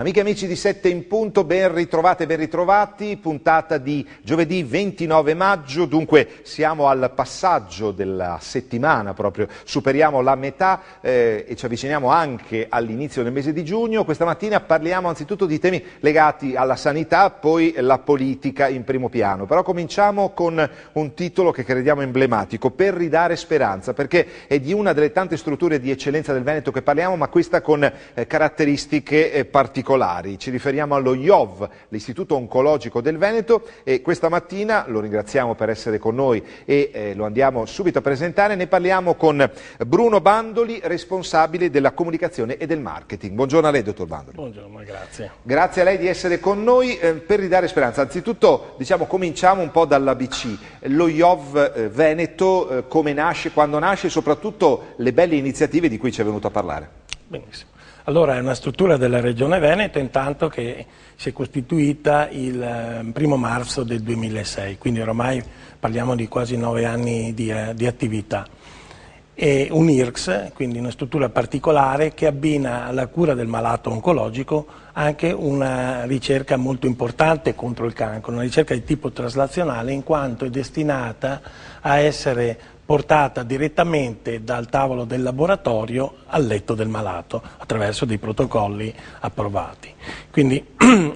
Amiche e amici di 7 in punto, ben ritrovate, ben ritrovati, puntata di giovedì 29 maggio, dunque siamo al passaggio della settimana proprio, superiamo la metà e ci avviciniamo anche all'inizio del mese di giugno. Questa mattina parliamo anzitutto di temi legati alla sanità, poi la politica in primo piano, però cominciamo con un titolo che crediamo emblematico, Per ridare speranza, perché è di una delle tante strutture di eccellenza del Veneto che parliamo, ma questa con caratteristiche particolari. Ci riferiamo allo IOV, l'Istituto Oncologico del Veneto, e questa mattina lo ringraziamo per essere con noi e lo andiamo subito a presentare. Ne parliamo con Bruno Bandoli, responsabile della comunicazione e del marketing. Buongiorno a lei, dottor Bandoli. Buongiorno, grazie. Grazie a lei di essere con noi. Per ridare speranza, anzitutto cominciamo un po' dall'ABC. Lo IOV Veneto, come nasce, quando nasce e soprattutto le belle iniziative di cui ci è venuto a parlare. Benissimo. Allora, è una struttura della Regione Veneto, intanto che si è costituita il 1° marzo del 2006, quindi oramai parliamo di quasi 9 anni di attività. È un IRCS, quindi una struttura particolare che abbina alla cura del malato oncologico anche una ricerca molto importante contro il cancro, una ricerca di tipo traslazionale, in quanto è destinata a essere portata direttamente dal tavolo del laboratorio al letto del malato attraverso dei protocolli approvati. Quindi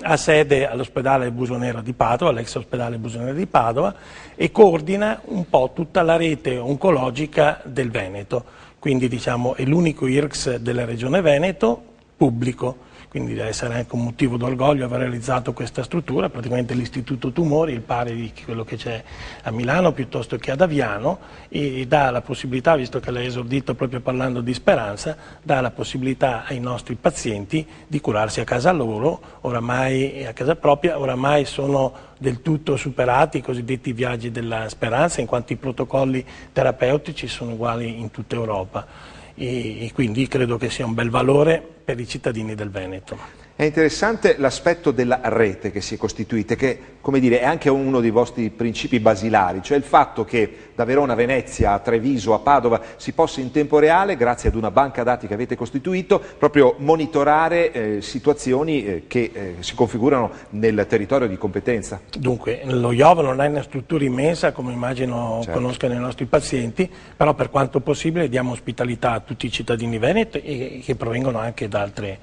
ha sede all'ospedale Busonera di Padova, all'ex ospedale Busonera di Padova, e coordina un po' tutta la rete oncologica del Veneto. Quindi è l'unico IRCS della Regione Veneto pubblico. Quindi deve essere anche un motivo d'orgoglio aver realizzato questa struttura, praticamente l'istituto tumori, il pari di quello che c'è a Milano piuttosto che ad Aviano, e dà la possibilità, visto che lei ha esordito proprio parlando di speranza, dà la possibilità ai nostri pazienti di curarsi a casa loro, oramai a casa propria, oramai sono del tutto superati i cosiddetti viaggi della speranza, in quanto i protocolli terapeutici sono uguali in tutta Europa. E quindi credo che sia un bel valore per i cittadini del Veneto. È interessante l'aspetto della rete che si è costituita, che è anche uno dei vostri principi basilari, cioè il fatto che da Verona a Venezia, a Treviso, a Padova si possa in tempo reale, grazie ad una banca dati che avete costituito, proprio monitorare situazioni che si configurano nel territorio di competenza. Dunque, lo IOV non è una struttura immensa, come immagino conoscano i nostri pazienti, però per quanto possibile diamo ospitalità a tutti i cittadini veneti e che provengono anche da altre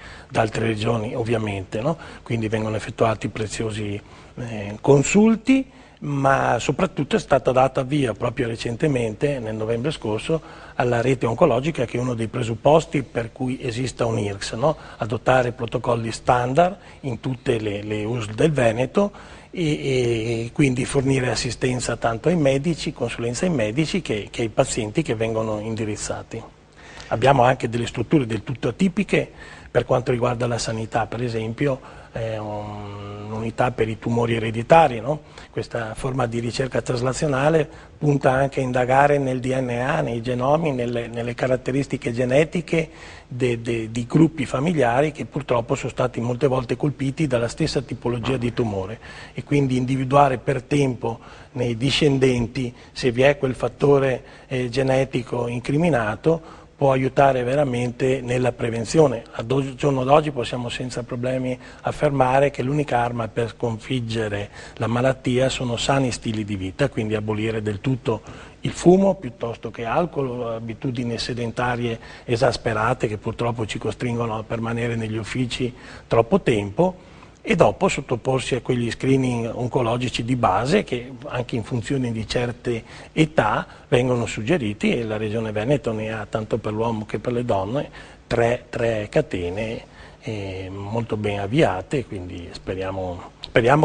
regioni, ovviamente, no? Quindi vengono effettuati preziosi consulti, ma soprattutto è stata data via proprio recentemente, nel novembre scorso, alla rete oncologica, che è uno dei presupposti per cui esista un IRCS, no? Adottare protocolli standard in tutte le USL del Veneto e quindi fornire assistenza tanto ai medici, consulenza ai medici che ai pazienti che vengono indirizzati. Abbiamo anche delle strutture del tutto atipiche per quanto riguarda la sanità, per esempio un'unità per i tumori ereditari, no? Questa forma di ricerca traslazionale punta anche a indagare nel DNA, nei genomi, nelle caratteristiche genetiche di gruppi familiari che purtroppo sono stati molte volte colpiti dalla stessa tipologia di tumore, e quindi individuare per tempo nei discendenti se vi è quel fattore genetico incriminato può aiutare veramente nella prevenzione. Al giorno d'oggi possiamo senza problemi affermare che l'unica arma per sconfiggere la malattia sono sani stili di vita, quindi abolire del tutto il fumo piuttosto che alcol, abitudini sedentarie esasperate che purtroppo ci costringono a permanere negli uffici troppo tempo, e dopo sottoporsi a quegli screening oncologici di base che anche in funzione di certe età vengono suggeriti, e la Regione Veneto ne ha tanto per l'uomo che per le donne tre catene molto ben avviate, quindi speriamo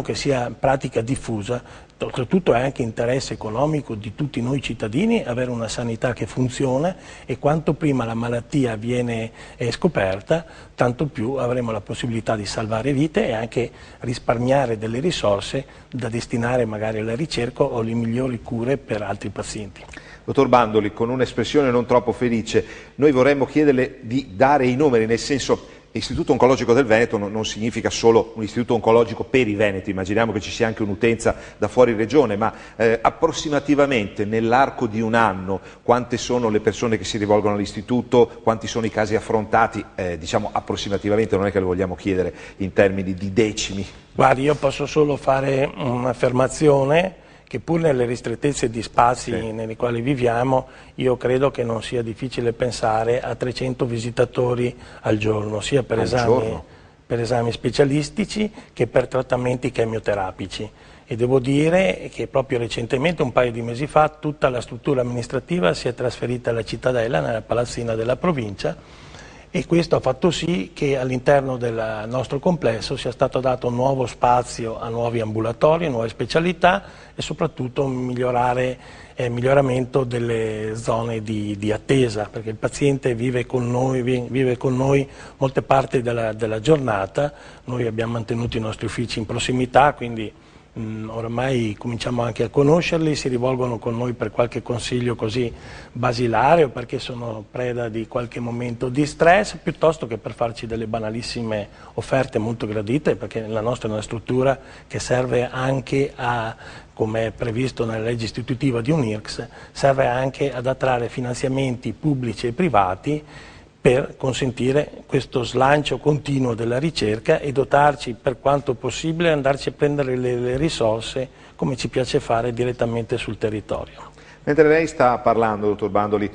che sia pratica diffusa. Oltretutto è anche interesse economico di tutti noi cittadini avere una sanità che funziona, e quanto prima la malattia viene scoperta, tanto più avremo la possibilità di salvare vite e anche risparmiare delle risorse da destinare magari alla ricerca o alle migliori cure per altri pazienti. Dottor Bandoli, con un'espressione non troppo felice, noi vorremmo chiederle di dare i numeri, nel senso Istituto Oncologico del Veneto non significa solo un istituto oncologico per i veneti, immaginiamo che ci sia anche un'utenza da fuori regione, ma approssimativamente nell'arco di un anno quante sono le persone che si rivolgono all'istituto, quanti sono i casi affrontati, diciamo approssimativamente, non è che lo vogliamo chiedere in termini di decimi. Guardi, io posso solo fare un'affermazione che pur nelle ristrettezze di spazi nei quali viviamo, io credo che non sia difficile pensare a 300 visitatori al giorno, sia per esami specialistici che per trattamenti chemioterapici. E devo dire che proprio recentemente, un paio di mesi fa, tutta la struttura amministrativa si è trasferita alla Cittadella, nella palazzina della provincia, e questo ha fatto sì che all'interno del nostro complesso sia stato dato un nuovo spazio a nuovi ambulatori, nuove specialità e soprattutto un miglioramento delle zone di attesa, perché il paziente vive con noi molte parti della giornata. Noi abbiamo mantenuto i nostri uffici in prossimità, quindi oramai cominciamo anche a conoscerli, si rivolgono con noi per qualche consiglio così basilare o perché sono preda di qualche momento di stress, piuttosto che per farci delle banalissime offerte molto gradite, perché la nostra è una struttura che serve anche a, come è previsto nella legge istitutiva di un'IRCS, serve anche ad attrarre finanziamenti pubblici e privati per consentire questo slancio continuo della ricerca e dotarci per quanto possibile, andarci a prendere le risorse come ci piace fare direttamente sul territorio. Mentre lei sta parlando, dottor Bandoli,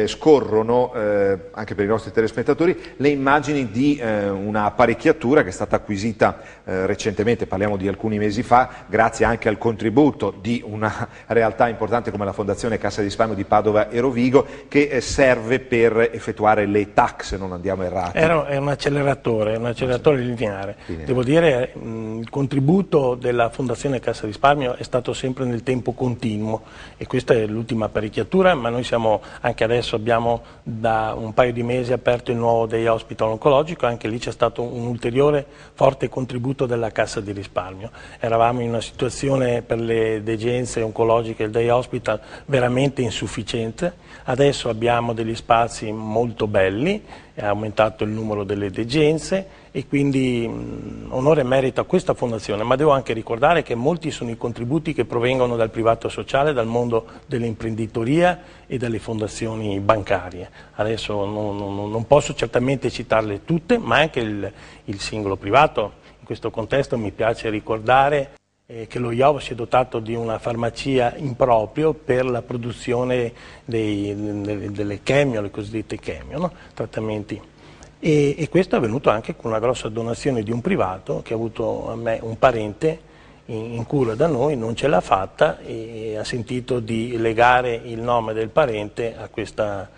scorrono, anche per i nostri telespettatori, le immagini di una apparecchiatura che è stata acquisita recentemente, parliamo di alcuni mesi fa, grazie anche al contributo di una realtà importante come la Fondazione Cassa di Risparmio di Padova e Rovigo, che serve per effettuare le TAC, se non andiamo errati. È un acceleratore lineare. Devo dire, il contributo della Fondazione Cassa di Risparmio è stato sempre nel tempo continuo, e questa è l'ultima apparecchiatura, ma noi siamo anche adesso, abbiamo da un paio di mesi aperto il nuovo Day Hospital oncologico, anche lì c'è stato un ulteriore forte contributo della Cassa di Risparmio. Eravamo in una situazione per le degenze oncologiche, il Day Hospital, veramente insufficiente, adesso abbiamo degli spazi molto belli, è aumentato il numero delle degenze e quindi onore e merito a questa fondazione, ma devo anche ricordare che molti sono i contributi che provengono dal privato sociale, dal mondo dell'imprenditoria e dalle fondazioni bancarie. Adesso non posso certamente citarle tutte, ma anche il singolo privato. In questo contesto mi piace ricordare che lo IOV si è dotato di una farmacia in proprio per la produzione delle chemio, le cosiddette chemio, no? Trattamenti. E questo è avvenuto anche con una grossa donazione di un privato che ha avuto a me un parente in cura da noi, non ce l'ha fatta e ha sentito di legare il nome del parente a questa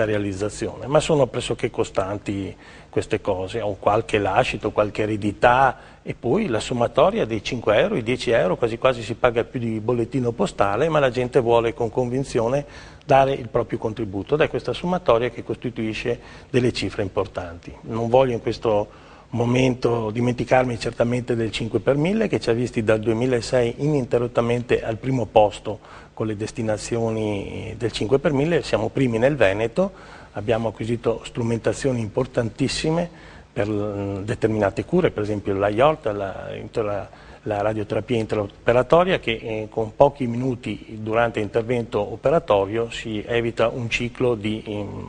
realizzazione. Ma sono pressoché costanti queste cose, ho qualche lascito, qualche eredità e poi la sommatoria dei 5 euro, i 10 euro, quasi quasi si paga più di bollettino postale, ma la gente vuole con convinzione dare il proprio contributo ed è questa sommatoria che costituisce delle cifre importanti. Non voglio in questo momento dimenticarmi certamente del 5 per 1000 che ci ha visti dal 2006 ininterrottamente al primo posto con le destinazioni del 5 per 1000, siamo primi nel Veneto, abbiamo acquisito strumentazioni importantissime per determinate cure, per esempio la IORT, la radioterapia interoperatoria, che con pochi minuti durante l'intervento operatorio si evita un ciclo di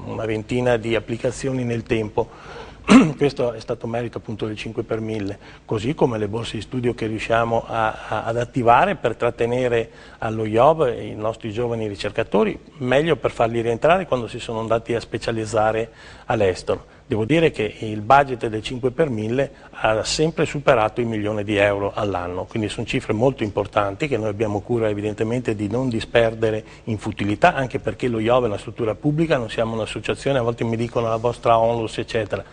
una ventina di applicazioni nel tempo. Questo è stato merito appunto del 5 per 1000, così come le borse di studio che riusciamo ad attivare per trattenere allo IOV i nostri giovani ricercatori, meglio per farli rientrare quando si sono andati a specializzare all'estero. Devo dire che il budget del 5 per 1000 ha sempre superato i €1.000.000 all'anno, quindi sono cifre molto importanti che noi abbiamo cura evidentemente di non disperdere in futilità, anche perché lo IOV è una struttura pubblica, non siamo un'associazione, a volte mi dicono la vostra onlus eccetera.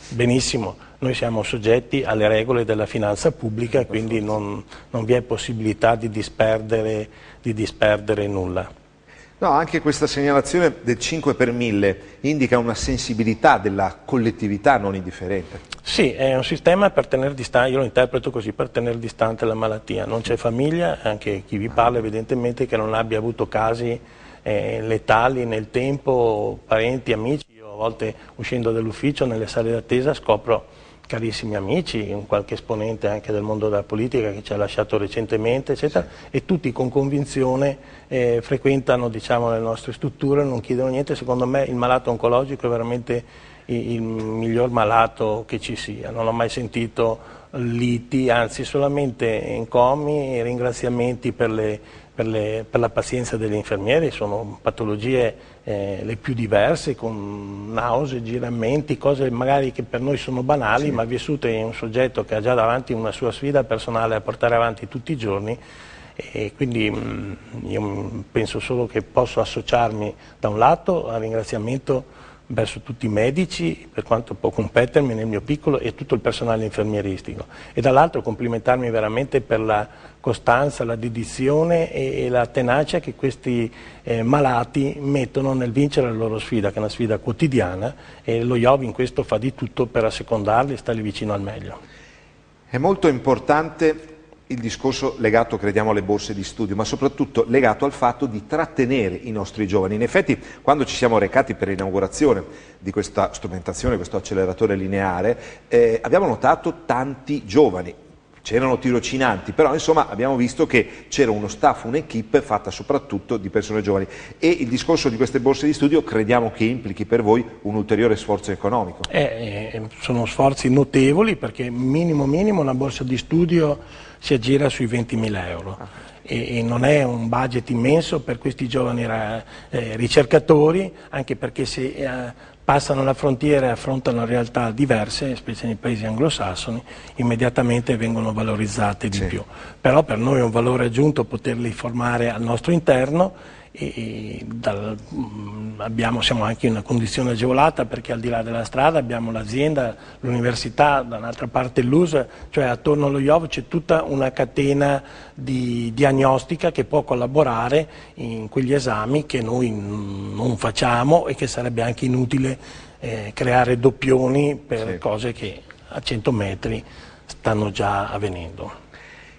Benissimo, noi siamo soggetti alle regole della finanza pubblica, quindi non vi è possibilità di disperdere nulla. No, anche questa segnalazione del 5 per 1000 indica una sensibilità della collettività non indifferente. Sì, è un sistema per tenere distante, io lo interpreto così, per tenere distante la malattia. Non c'è famiglia, anche chi vi parla evidentemente, che non abbia avuto casi letali nel tempo, parenti, amici. Io a volte uscendo dall'ufficio nelle sale d'attesa scopro carissimi amici, un qualche esponente anche del mondo della politica che ci ha lasciato recentemente, eccetera, e tutti con convinzione frequentano, diciamo, le nostre strutture, non chiedono niente. Secondo me il malato oncologico è veramente il miglior malato che ci sia, non ho mai sentito liti, anzi solamente encomi e ringraziamenti per la pazienza degli infermieri. Sono patologie le più diverse, con nausea, giramenti, cose magari che per noi sono banali, ma vissute in un soggetto che ha già davanti una sua sfida personale da portare avanti tutti i giorni. E quindi io penso solo che posso associarmi da un lato al ringraziamento verso tutti i medici, per quanto può competermi nel mio piccolo, e tutto il personale infermieristico, e dall'altro complimentarmi veramente per la costanza, la dedizione e la tenacia che questi malati mettono nel vincere la loro sfida, che è una sfida quotidiana, e lo IOV in questo fa di tutto per assecondarli e starli vicino al meglio. È molto importante il discorso legato, crediamo, alle borse di studio, ma soprattutto legato al fatto di trattenere i nostri giovani. In effetti, quando ci siamo recati per l'inaugurazione di questa strumentazione, questo acceleratore lineare, abbiamo notato tanti giovani. C'erano tirocinanti, però insomma abbiamo visto che c'era uno staff, un'equipe fatta soprattutto di persone giovani, e il discorso di queste borse di studio crediamo che implichi per voi un ulteriore sforzo economico. Sono sforzi notevoli, perché minimo una borsa di studio si aggira sui 20.000 euro. E non è un budget immenso per questi giovani ricercatori, anche perché se passano la frontiera e affrontano realtà diverse, specie nei paesi anglosassoni, immediatamente vengono valorizzate di più. Però per noi è un valore aggiunto poterli formare al nostro interno, e siamo anche in una condizione agevolata, perché al di là della strada abbiamo l'azienda, l'università, da un'altra parte l'US, cioè attorno allo IOV c'è tutta una catena di diagnostica che può collaborare in quegli esami che noi non facciamo, e che sarebbe anche inutile creare doppioni per cose che a 100 metri stanno già avvenendo.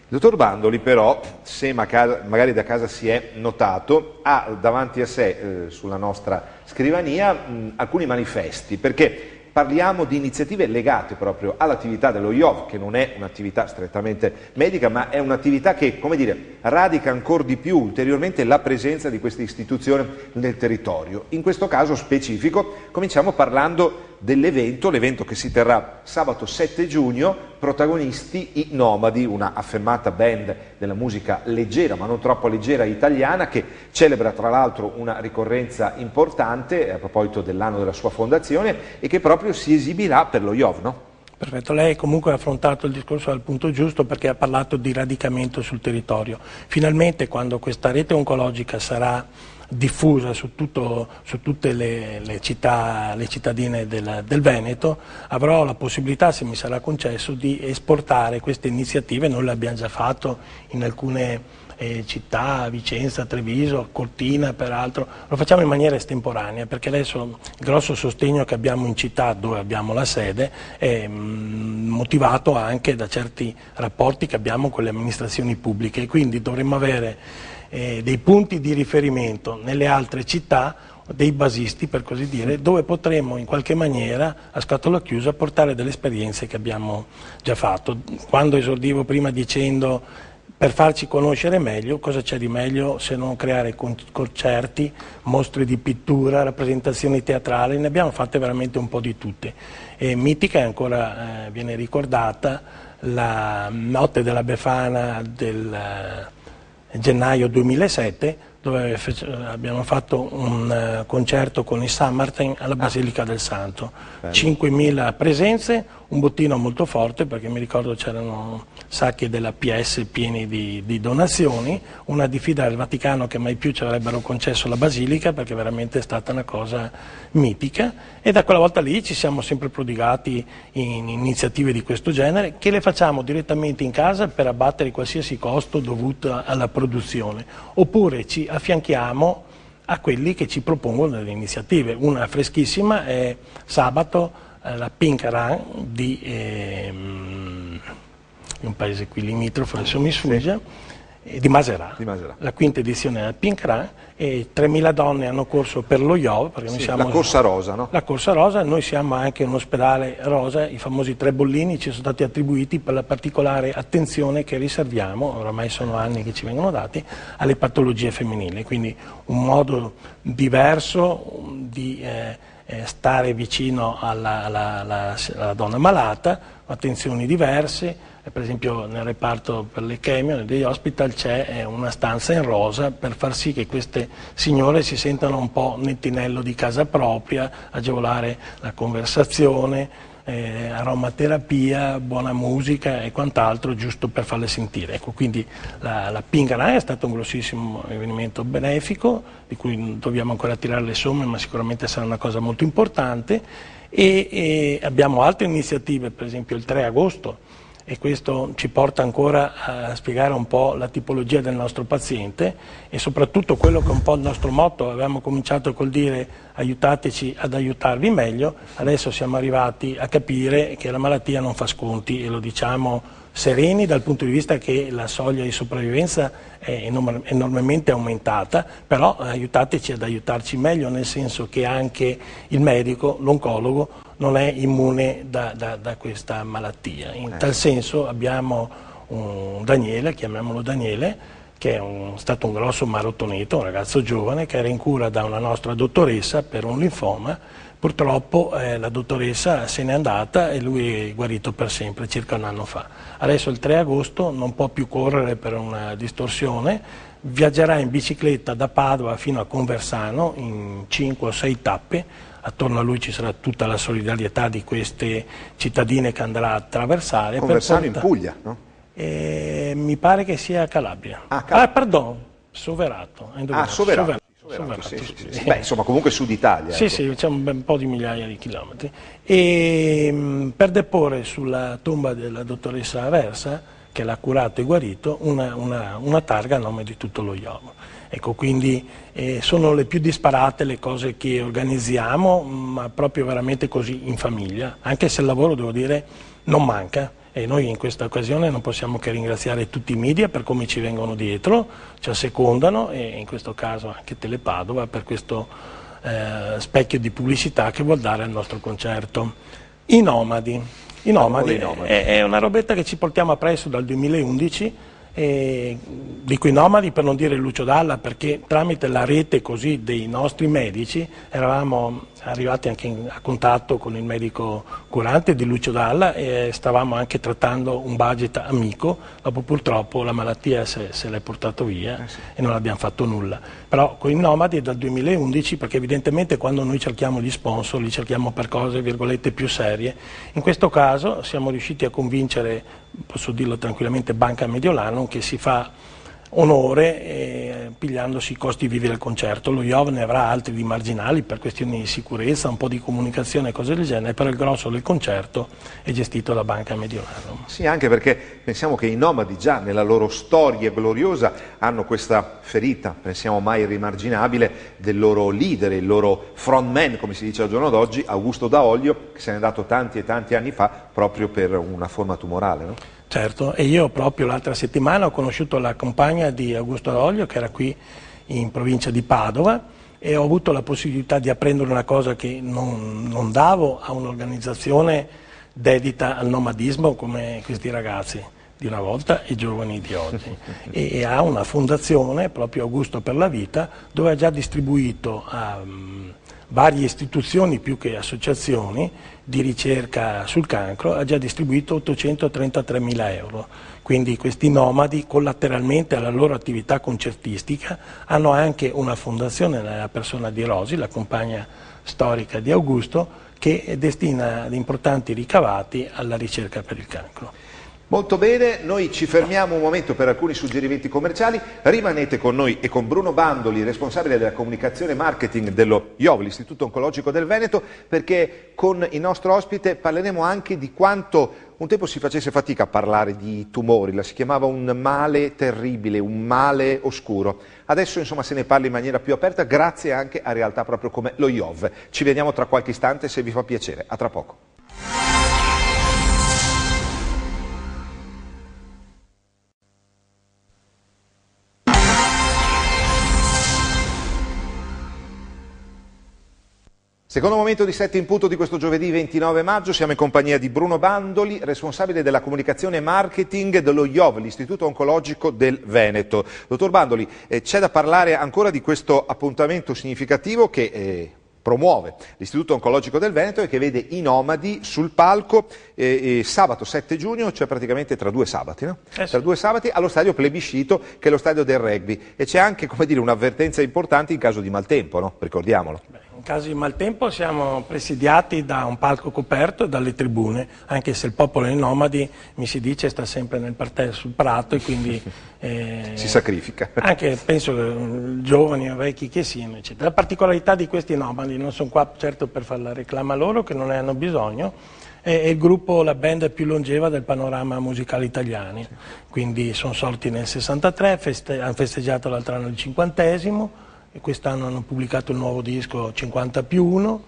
Il dottor Bandoli però, se magari da casa si è notato, ha davanti a sé sulla nostra scrivania alcuni manifesti, perché parliamo di iniziative legate proprio all'attività dello IOV, che non è un'attività strettamente medica, ma è un'attività che, come dire, radica ancora di più ulteriormente la presenza di questa istituzione nel territorio. In questo caso specifico cominciamo parlando dell'evento, l'evento che si terrà sabato 7 giugno, protagonisti i Nomadi, una affermata band della musica leggera, ma non troppo leggera, italiana, che celebra tra l'altro una ricorrenza importante a proposito dell'anno della sua fondazione, e che proprio si esibirà per lo IOV, no? Perfetto, lei comunque ha affrontato il discorso al punto giusto, perché ha parlato di radicamento sul territorio. Finalmente, quando questa rete oncologica sarà diffusa su tutte le cittadine del Veneto, avrò la possibilità, se mi sarà concesso, di esportare queste iniziative. Noi l'abbiamo già fatto in alcune città, Vicenza, Treviso, Cortina peraltro. Lo facciamo in maniera estemporanea, perché adesso il grosso sostegno che abbiamo in città, dove abbiamo la sede, è motivato anche da certi rapporti che abbiamo con le amministrazioni pubbliche, e quindi dovremmo avere dei punti di riferimento nelle altre città, dei basisti per così dire, dove potremmo in qualche maniera a scatola chiusa portare delle esperienze che abbiamo già fatto. Quando esordivo prima dicendo: per farci conoscere meglio, cosa c'è di meglio se non creare concerti, mostre di pittura, rappresentazioni teatrali? Ne abbiamo fatte veramente un po' di tutte. E mitica, e ancora viene ricordata, la notte della Befana del gennaio 2007, dove abbiamo fatto un concerto con i Sammartin alla Basilica del Santo. 5.000 presenze, un bottino molto forte, perché mi ricordo c'erano sacchi della PS pieni di donazioni, una diffida del Vaticano che mai più ci avrebbero concesso la Basilica, perché veramente è stata una cosa mitica, e da quella volta lì ci siamo sempre prodigati in iniziative di questo genere, che le facciamo direttamente in casa per abbattere qualsiasi costo dovuto alla produzione, oppure ci affianchiamo a quelli che ci propongono delle iniziative. Una freschissima è sabato la Pink Run di un paese qui limitrofo, adesso mi sfugge, di Maserà. La quinta edizione del Pink Run, e 3.000 donne hanno corso per lo IOV, perché noi siamo la corsa rosa, no? La corsa rosa, noi siamo anche un ospedale rosa, i famosi 3 bollini ci sono stati attribuiti per la particolare attenzione che riserviamo, oramai sono anni che ci vengono dati, alle patologie femminili, quindi un modo diverso di stare vicino alla donna malata, attenzioni diverse. Per esempio nel reparto per le chemio, degli hospital, c'è una stanza in rosa per far sì che queste signore si sentano un po' nel tinello di casa propria, agevolare la conversazione, aromaterapia, buona musica e quant'altro, giusto per farle sentire. Ecco, quindi la Pink Run è stato un grossissimo avvenimento benefico, di cui dobbiamo ancora tirare le somme, ma sicuramente sarà una cosa molto importante, e abbiamo altre iniziative, per esempio il 3 agosto, e questo ci porta ancora a spiegare un po' la tipologia del nostro paziente e soprattutto quello che è un po' il nostro motto. Avevamo cominciato col dire aiutateci ad aiutarvi meglio, adesso siamo arrivati a capire che la malattia non fa sconti, e lo diciamo sereni dal punto di vista che la soglia di sopravvivenza è enormemente aumentata, però aiutateci ad aiutarci meglio, nel senso che anche il medico, l'oncologo, non è immune da questa malattia. In tal senso abbiamo un Daniele, chiamiamolo Daniele, che è stato un grosso marotoneta, un ragazzo giovane che era in cura da una nostra dottoressa per un linfoma. Purtroppo la dottoressa se n'è andata e lui è guarito per sempre, circa un anno fa. Adesso il 3 agosto non può più correre per una distorsione, viaggerà in bicicletta da Padova fino a Conversano in 5 o 6 tappe. Attorno a lui ci sarà tutta la solidarietà di queste cittadine che andrà a attraversare. Conversano in Puglia, no? Mi pare che sia Calabria. Pardon, Soverato. Soverato. Sì. Beh, insomma, comunque Sud Italia. Sì, ecco. sì, c'è un bel po' di migliaia di chilometri. E per deporre sulla tomba della dottoressa Aversa, che l'ha curato e guarito, una targa a nome di tutto lo IOV. Ecco, quindi sono le più disparate le cose che organizziamo, ma proprio veramente così in famiglia, anche se il lavoro, devo dire, non manca. E noi in questa occasione non possiamo che ringraziare tutti i media per come ci vengono dietro, ci assecondano, e in questo caso anche Telepadova per questo specchio di pubblicità che vuol dare al nostro concerto. I Nomadi. È una robetta che ci portiamo appresso dal 2011, dico i Nomadi per non dire Lucio Dalla, perché tramite la rete così dei nostri medici eravamo arrivati anche a contatto con il medico curante di Lucio Dalla e stavamo anche trattando un budget amico. Dopo purtroppo la malattia se l'è portato via e non abbiamo fatto nulla. Però con i Nomadi è dal 2011, perché evidentemente quando noi cerchiamo gli sponsor li cerchiamo per cose virgolette più serie. In questo caso siamo riusciti a convincere, posso dirlo tranquillamente, Banca Mediolanum, che si fa onore pigliandosi i costi vivi del concerto. Lo IOV ne avrà altri di marginali per questioni di sicurezza, un po' di comunicazione e cose del genere, però il grosso del concerto è gestito da Banca Mediolanum. Sì, anche perché pensiamo che i Nomadi già nella loro storia gloriosa hanno questa ferita, pensiamo mai rimarginabile, del loro leader, il loro frontman, come si dice al giorno d'oggi, Augusto Daolio, che se n'è andato tanti e tanti anni fa proprio per una forma tumorale, no? Certo, e io proprio l'altra settimana ho conosciuto la compagna di Augusto Daolio, che era qui in provincia di Padova, e ho avuto la possibilità di apprendere una cosa che non davo a un'organizzazione dedita al nomadismo come questi ragazzi di una volta e giovani di oggi, e ha una fondazione, proprio Augusto per la Vita, dove ha già distribuito a varie istituzioni più che associazioni di ricerca sul cancro, ha già distribuito 833.000 euro. Quindi questi nomadi, collateralmente alla loro attività concertistica, hanno anche una fondazione nella persona di Rosi, la compagna storica di Augusto, che destina importanti ricavati alla ricerca per il cancro. Molto bene, noi ci fermiamo un momento per alcuni suggerimenti commerciali, rimanete con noi e con Bruno Bandoli, responsabile della comunicazione e marketing dello IOV, l'Istituto Oncologico del Veneto, perché con il nostro ospite parleremo anche di quanto un tempo si facesse fatica a parlare di tumori, la si chiamava un male terribile, un male oscuro. Adesso insomma se ne parla in maniera più aperta grazie anche a realtà proprio come lo IOV. Ci vediamo tra qualche istante se vi fa piacere, a tra poco. Secondo momento di Sette in Punto di questo giovedì 29 maggio, siamo in compagnia di Bruno Bandoli, responsabile della comunicazione e marketing dello IOV, l'Istituto Oncologico del Veneto. Dottor Bandoli, c'è da parlare ancora di questo appuntamento significativo che promuove l'Istituto Oncologico del Veneto e che vede i nomadi sul palco sabato 7 giugno, cioè praticamente tra 2 sabati, no? Sì. Tra 2 sabati allo stadio Plebiscito, che è lo stadio del rugby, e c'è anche, come dire, un'avvertenza importante in caso di maltempo, no? Ricordiamolo. In caso di maltempo siamo presidiati da un palco coperto e dalle tribune, anche se il popolo dei nomadi, mi si dice, sta sempre nel parterre sul prato e quindi si sacrifica. Anche penso che giovani o vecchi che siano, eccetera. La particolarità di questi nomadi, non sono qua certo per fare la reclama loro, che non ne hanno bisogno, è il gruppo, la band più longeva del panorama musicale italiano, quindi sono sorti nel 63, hanno festeggiato l'altro anno il 50esimo, e quest'anno hanno pubblicato il nuovo disco 50+1,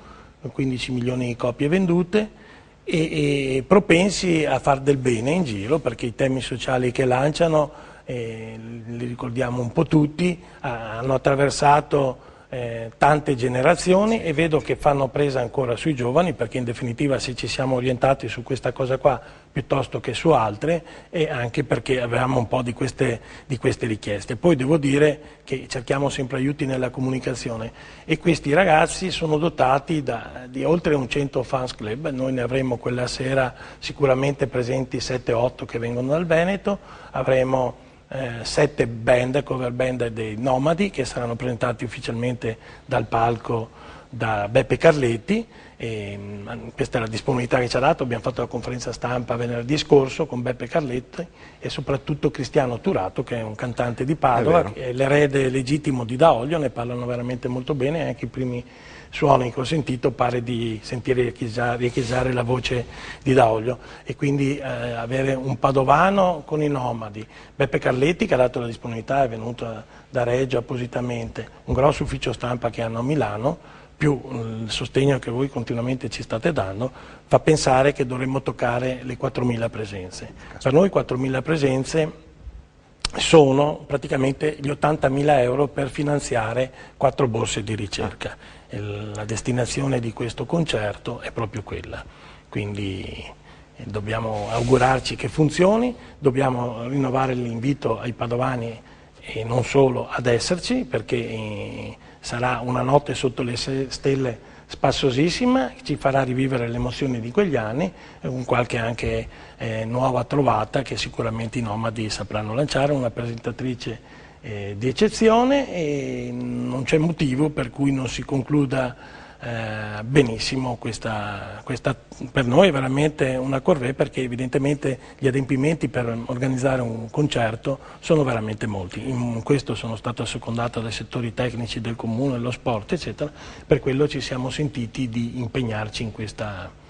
15 milioni di copie vendute, e propensi a far del bene in giro, perché i temi sociali che lanciano, li ricordiamo un po' tutti, hanno attraversato tante generazioni e vedo che fanno presa ancora sui giovani, perché in definitiva se ci siamo orientati su questa cosa qua piuttosto che su altre, e anche perché avevamo un po' di queste richieste. Poi devo dire che cerchiamo sempre aiuti nella comunicazione e questi ragazzi sono dotati di oltre un 100 fans club. Noi ne avremo quella sera sicuramente presenti 7-8 che vengono dal Veneto, avremo 7 band, cover band dei Nomadi, che saranno presentati ufficialmente dal palco da Beppe Carletti, e questa è la disponibilità che ci ha dato. Abbiamo fatto la conferenza stampa venerdì scorso con Beppe Carletti e soprattutto Cristiano Turato, che è un cantante di Padova, che è l'erede legittimo di Daolio, ne parlano veramente molto bene, anche i primi suoni che ho sentito pare di sentire riecheggiare la voce di Daolio, e quindi avere un padovano con i Nomadi, Beppe Carletti che ha dato la disponibilità, è venuto da Reggio appositamente, un grosso ufficio stampa che hanno a Milano, più il sostegno che voi continuamente ci state dando, fa pensare che dovremmo toccare le 4.000 presenze. Per noi 4.000 presenze sono praticamente gli 80.000 euro per finanziare 4 borse di ricerca. La destinazione di questo concerto è proprio quella, quindi dobbiamo augurarci che funzioni, dobbiamo rinnovare l'invito ai padovani e non solo ad esserci, perché sarà una notte sotto le stelle spassosissima, che ci farà rivivere le emozioni di quegli anni, con qualche anche nuova trovata che sicuramente i Nomadi sapranno lanciare, una presentatrice di eccezione, e non c'è motivo per cui non si concluda benissimo questa per noi è veramente una corvée, perché evidentemente gli adempimenti per organizzare un concerto sono veramente molti. In questo sono stato assecondato dai settori tecnici del comune, dello sport eccetera, per quello ci siamo sentiti di impegnarci in questa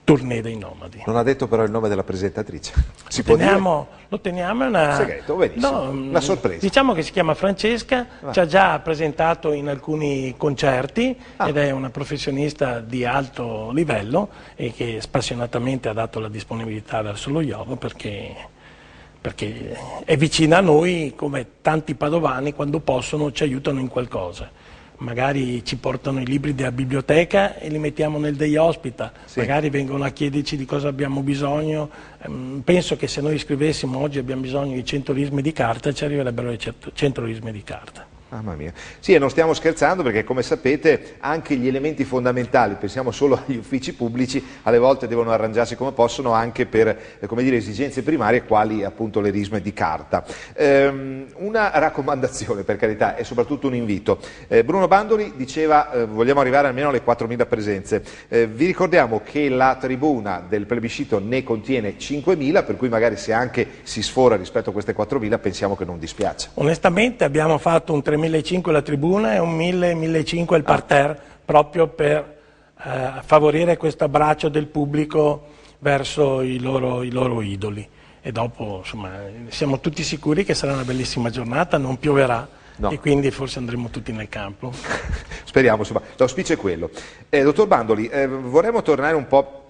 tournée dei Nomadi. Non ha detto però il nome della presentatrice. Si può dire? Lo teniamo, è una... segreto, benissimo, una sorpresa. Diciamo che si chiama Francesca, ci ha già presentato in alcuni concerti ed è una professionista di alto livello e che spassionatamente ha dato la disponibilità verso lo yoga, perché è vicina a noi, come tanti padovani quando possono ci aiutano in qualcosa. Magari ci portano i libri della biblioteca e li mettiamo nel day hospital, magari vengono a chiederci di cosa abbiamo bisogno. Penso che se noi scrivessimo oggi abbiamo bisogno di 100 risme di carta, ci arriverebbero le 100 risme di carta. Mamma mia. Sì, e non stiamo scherzando, perché come sapete anche gli elementi fondamentali, pensiamo solo agli uffici pubblici, alle volte devono arrangiarsi come possono anche per come dire, esigenze primarie quali appunto le risme di carta. Una raccomandazione, per carità, e soprattutto un invito. Bruno Bandoli diceva vogliamo arrivare almeno alle 4.000 presenze. Vi ricordiamo che la tribuna del plebiscito ne contiene 5.000, per cui magari se anche si sfora rispetto a queste 4.000 pensiamo che non dispiace. Onestamente abbiamo fatto un 3.500 la tribuna e un 1.000-1.500 il parterre, proprio per favorire questo abbraccio del pubblico verso i loro idoli. E dopo, insomma, siamo tutti sicuri che sarà una bellissima giornata, non pioverà. No. E quindi forse andremo tutti nel campo. Speriamo, insomma, l'auspicio è quello. Dottor Bandoli, vorremmo tornare un po'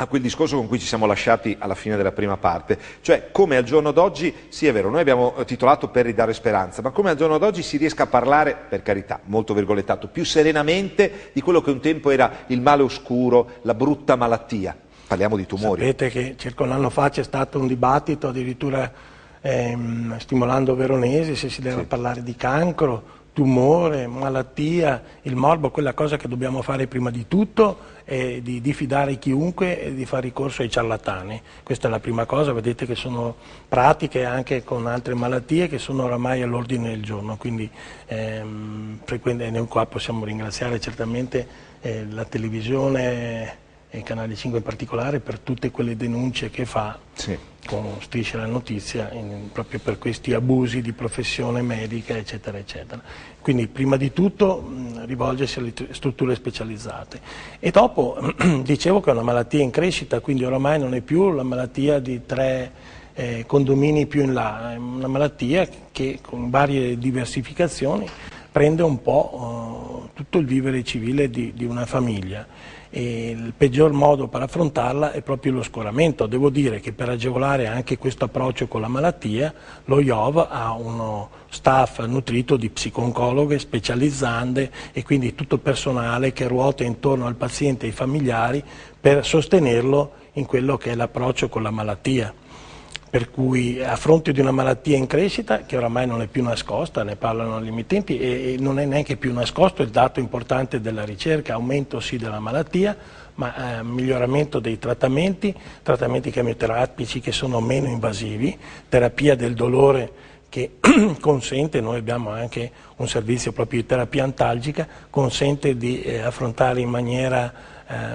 a quel discorso con cui ci siamo lasciati alla fine della prima parte, cioè come al giorno d'oggi, sì è vero, noi abbiamo titolato per ridare speranza, ma come al giorno d'oggi si riesca a parlare, per carità, molto virgolettato, più serenamente di quello che un tempo era il male oscuro, la brutta malattia. Parliamo di tumori. Sapete che circa un anno fa c'è stato un dibattito addirittura stimolando Veronesi se si deve parlare di cancro, tumore, malattia, il morbo. Quella cosa che dobbiamo fare prima di tutto è di diffidare chiunque e di fare ricorso ai ciarlatani. Questa è la prima cosa, vedete che sono pratiche anche con altre malattie che sono oramai all'ordine del giorno, quindi noi qua possiamo ringraziare certamente la televisione e il Canale 5 in particolare per tutte quelle denunce che fa con Striscia la Notizia proprio per questi abusi di professione medica eccetera eccetera. Quindi prima di tutto rivolgersi alle strutture specializzate e dopo dicevo che è una malattia in crescita, quindi oramai non è più la malattia di 3 condomini più in là, è una malattia che con varie diversificazioni prende un po' tutto il vivere civile di una famiglia. E il peggior modo per affrontarla è proprio lo scoramento. Devo dire che per agevolare anche questo approccio con la malattia, lo IOV ha uno staff nutrito di psico-oncologhe specializzande e quindi tutto il personale che ruota intorno al paziente e ai familiari per sostenerlo in quello che è l'approccio con la malattia. Per cui a fronte di una malattia in crescita, che oramai non è più nascosta, ne parlano gli emittenti, e non è neanche più nascosto il dato importante della ricerca, aumento sì della malattia, ma miglioramento dei trattamenti chemioterapici che sono meno invasivi, terapia del dolore che consente, noi abbiamo anche un servizio proprio di terapia antalgica, consente di affrontare in maniera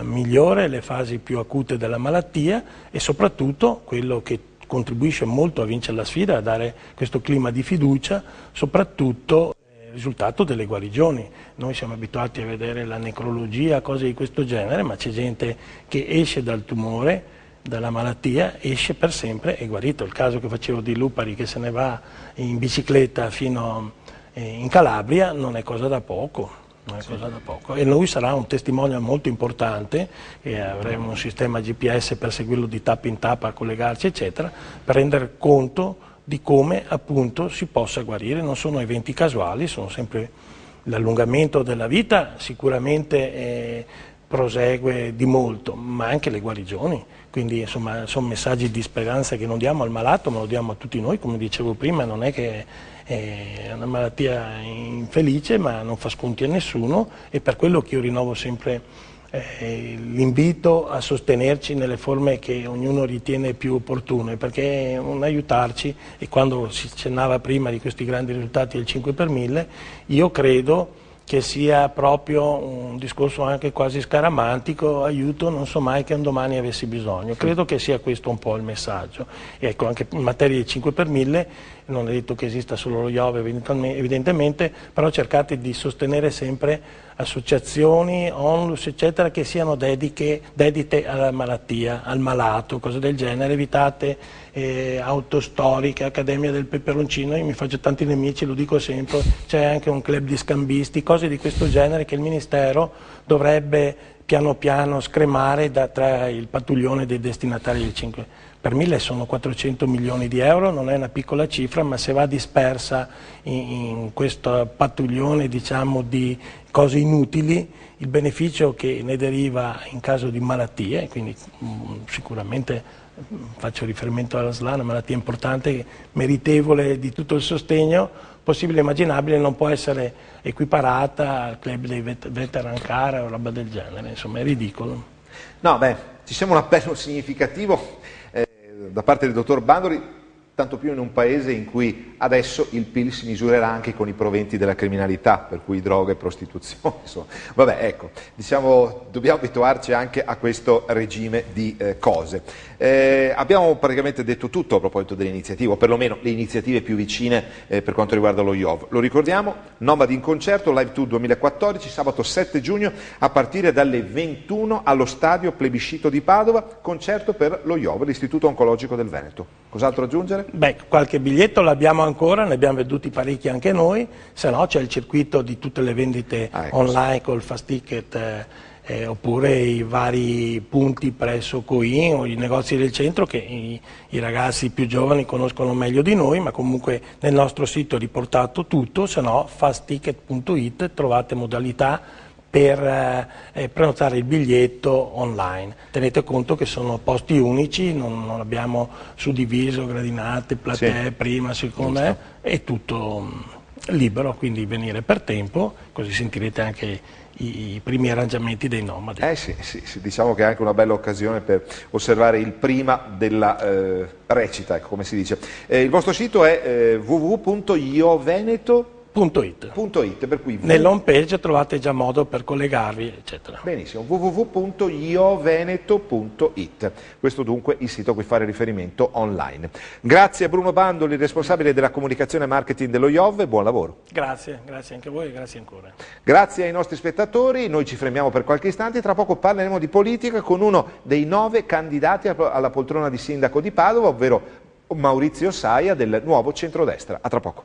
migliore le fasi più acute della malattia e soprattutto quello che contribuisce molto a vincere la sfida, a dare questo clima di fiducia, soprattutto il risultato delle guarigioni. Noi siamo abituati a vedere la necrologia, cose di questo genere, ma c'è gente che esce dal tumore, dalla malattia, esce per sempre e guarito. Il caso che facevo di Lupari che se ne va in bicicletta fino in Calabria non è cosa da poco. E lui sarà un testimonial molto importante, e avremo un sistema GPS per seguirlo di tappa in tappa, collegarci eccetera, per rendere conto di come appunto si possa guarire. Non sono eventi casuali, sono sempre l'allungamento della vita, sicuramente prosegue di molto, ma anche le guarigioni. Quindi insomma sono messaggi di speranza che non diamo al malato ma lo diamo a tutti noi, come dicevo prima, non è che è una malattia infelice ma non fa sconti a nessuno, e per quello che io rinnovo sempre l'invito a sostenerci nelle forme che ognuno ritiene più opportune, perché è un aiutarci. E quando si accennava prima di questi grandi risultati del 5 per 1000, io credo che sia proprio un discorso anche quasi scaramantico, aiuto, non so mai che un domani avessi bisogno. Credo che sia questo un po' il messaggio. E ecco, anche in materia di 5 per 1000, non è detto che esista solo lo IOV evidentemente, però cercate di sostenere sempre associazioni, onlus, eccetera, che siano dedite alla malattia, al malato, cose del genere. Evitate autostoriche, Accademia del Peperoncino, io mi faccio tanti nemici, lo dico sempre, c'è anche un club di scambisti, cose di questo genere che il Ministero dovrebbe piano piano scremare tra il pattuglione dei destinatari del 5 per 1000. Sono 400 milioni di euro, non è una piccola cifra, ma se va dispersa in questo pattuglione, diciamo, di cose inutili, il beneficio che ne deriva in caso di malattie, quindi sicuramente faccio riferimento alla SLA, una malattia importante, meritevole di tutto il sostegno possibile e immaginabile, non può essere equiparata al club dei veteran car o roba del genere, insomma è ridicolo. No, beh, ci sembra un appello significativo da parte del dottor Bandoli, tanto più in un paese in cui adesso il PIL si misurerà anche con i proventi della criminalità, per cui droga e prostituzione, insomma. Vabbè, ecco, diciamo, dobbiamo abituarci anche a questo regime di cose. Abbiamo praticamente detto tutto a proposito delle iniziative, o perlomeno le iniziative più vicine per quanto riguarda lo IOV. Lo ricordiamo, Nomadi in concerto, Live Tour 2014, sabato 7 giugno a partire dalle 21 allo stadio Plebiscito di Padova, concerto per lo IOV, l'Istituto Oncologico del Veneto. Cos'altro aggiungere? Beh, qualche biglietto l'abbiamo ancora, ne abbiamo venduti parecchi anche noi, se no c'è il circuito di tutte le vendite online col Fast Ticket oppure i vari punti presso Coin o i negozi del centro che i ragazzi più giovani conoscono meglio di noi, ma comunque nel nostro sito è riportato tutto, se no fastticket.it trovate modalità per prenotare il biglietto online. Tenete conto che sono posti unici, non abbiamo suddiviso gradinate, platee, sì, prima, seconda, è tutto libero, quindi venire per tempo, così sentirete anche i primi arrangiamenti dei nomadi. Sì, diciamo che è anche una bella occasione per osservare il prima della recita, ecco, come si dice. Il vostro sito è www.ioveneto.it, per cui nell'home page trovate già modo per collegarvi, eccetera. Benissimo, www.ioveneto.it, questo dunque il sito a cui fare riferimento online. Grazie a Bruno Bandoli, responsabile della comunicazione e marketing dello IOV, buon lavoro. Grazie anche a voi e grazie ancora. Grazie ai nostri spettatori, noi ci fermiamo per qualche istante, tra poco parleremo di politica con uno dei 9 candidati alla poltrona di sindaco di Padova, ovvero Maurizio Saia del Nuovo Centrodestra. A tra poco.